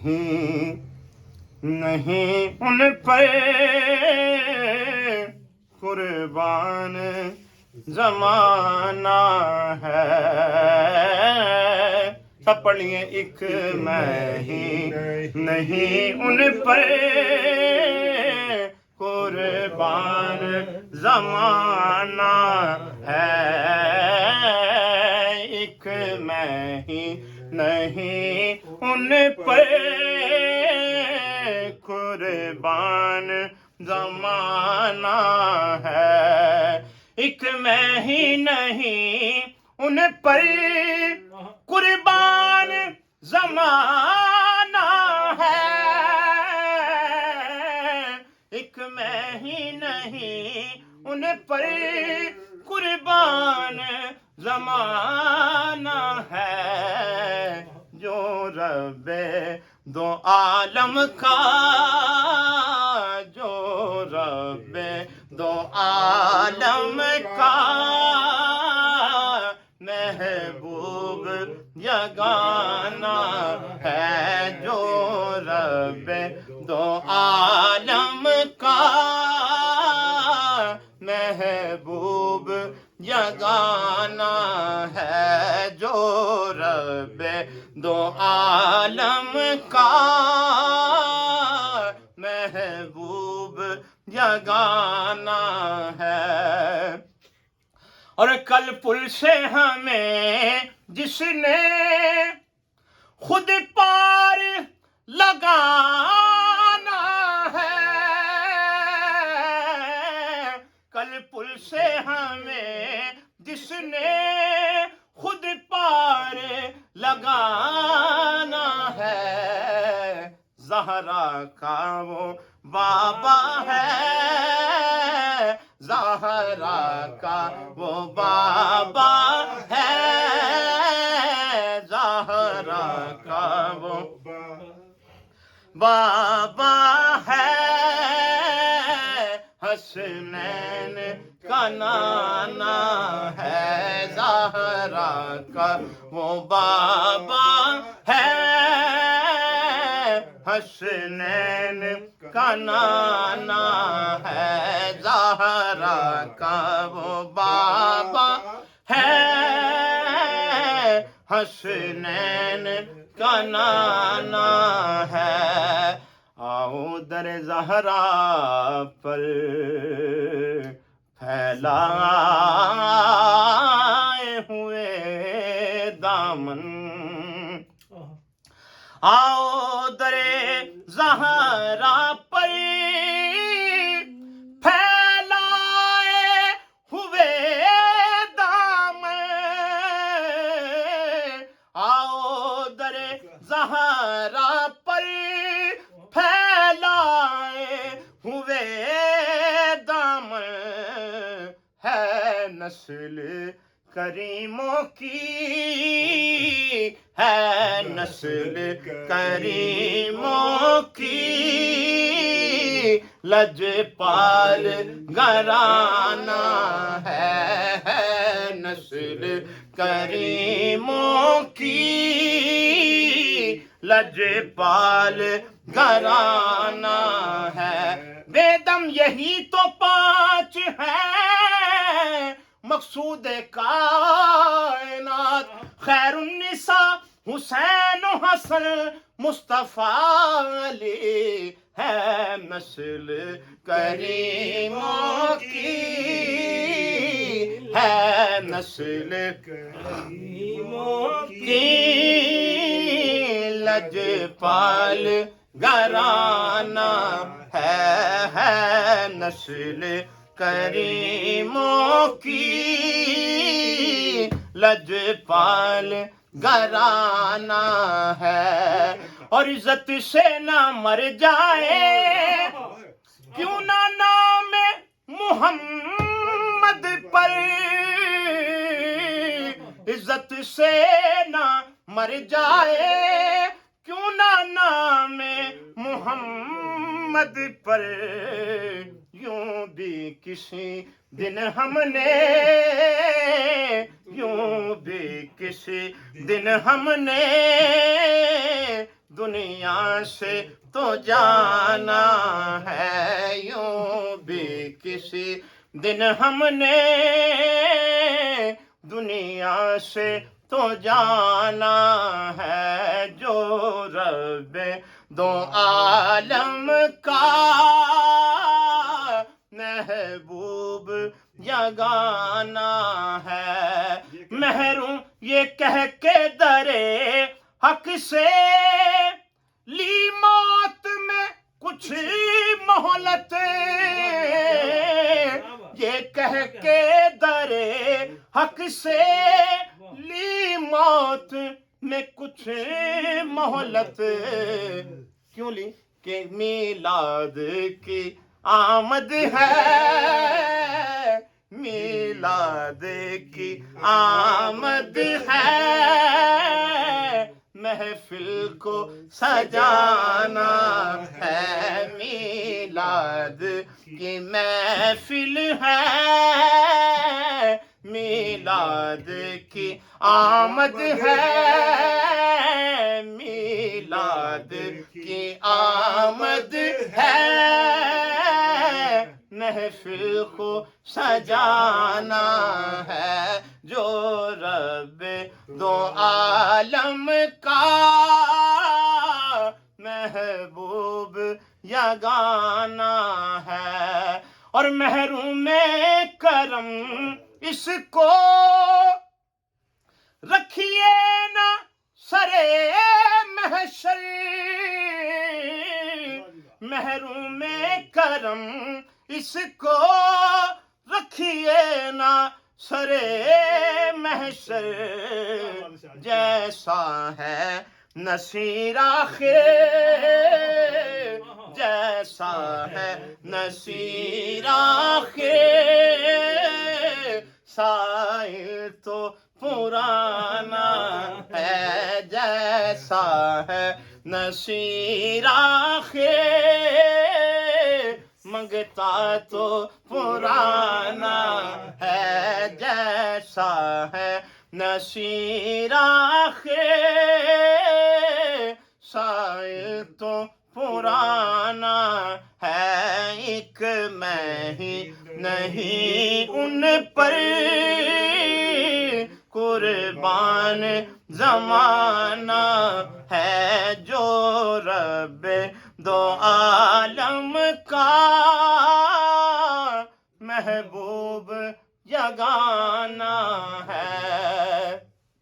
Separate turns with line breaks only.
نہیں نہیں ان پر قربان زمانہ ہے. سب پڑھ لیے. ایک میں ہی نہیں ان پر قربان زمانہ ہے. ایک میں ہی نہیں ان پر قربان زمانہ ہے. ایک میں ہی نہیں ان پر قربان زمانہ ہے. ایک میں ہی نہیں ان پر قربان زمانہ ہے. جو رب دو عالم کا جو رب دو عالم کا محبوب یگانہ ہے. جو رب دو عالم کا محبوب یگانہ ہے. جو رب دو عالم کا محبوب یگانہ ہے. اور کل پل سے ہمیں جس نے خود پار لگانا ہے. کل پل سے ہمیں جس نے خود پار لگانا ہے. زہرا کا وہ بابا ہے. زہرا کا وہ بابا ہے. زہرا کا وہ بابا ہے. حسنین کا نانا ہے. زہرا کا وہ بابا ہے. حسنین کا نانا ہے. زہرا کا وہ بابا ہے. حسنین کا نانا ہے. آؤ در زہرا پر پھیلائے ہوئے دامن. آؤ در زہرا پر پھیلائے ہوئے دامن. آؤ در زہرا پر پھیلائے ہوئے دامن. ہے نسل کریموں کی ہے نسل کریموں کی لجپال گھرانہ ہے. نسل کریموں کی لجپال گھرانہ ہے. بے دم یہی تو پانچ ہے مقصود کائنات. خیر النساء حسین و حسن مصطفیٰ علی ہے. نسل کریموں کی ہے نسل کریموں کی لجپال گھرانہ ہے. نسل کریموں کی لجپال گھرانہ ہے. اور عزت سے نہ مر جائے کیوں نہ نام محمد پر. عزت سے نہ مر جائے کیوں نہ نام محمد پر. یوں بھی کسی دن ہم نے یوں بھی کسی دن ہم نے دنیا سے تو جانا ہے، یوں بھی کسی دن ہم نے دنیا سے تو جانا ہے، جو رب دو عالم کا محبوب یگانا ہے۔ محروم یہ کہہ کے درے حق سے لی موت میں کچھ مہلت، یہ کہہ کے درے حق سے لی موت میں کچھ مہلت، کیوں لی؟ کہ میلاد کی آمد ہے، میلاد کی آمد ہے، محفل کو سجانا ہے، میلاد کی محفل ہے، میلاد کی آمد ہے، میلاد کی آمد ہے، محفل کو سجانا ہے، جو رب دو عالم کا محبوب یگانا ہے۔ اور محروم کرم اس کو رکھیے نا سرے محشر، محروم کرم اس کو رکھیے نا سرے محشر، جیسا ہے نصیر آخر، جیسا ہے نصیر آخر، سائل تو پرانا ہے، جیسا ہے نصیر آخر، منگتا تو پرانا ہے، جیسا ہے نصیر آخر، سائل تو پرانا ہے، ایک میں ہی نہیں ان پر قربان زمانہ ہے، جو رب دو عالم کا محبوب یگانا ہے۔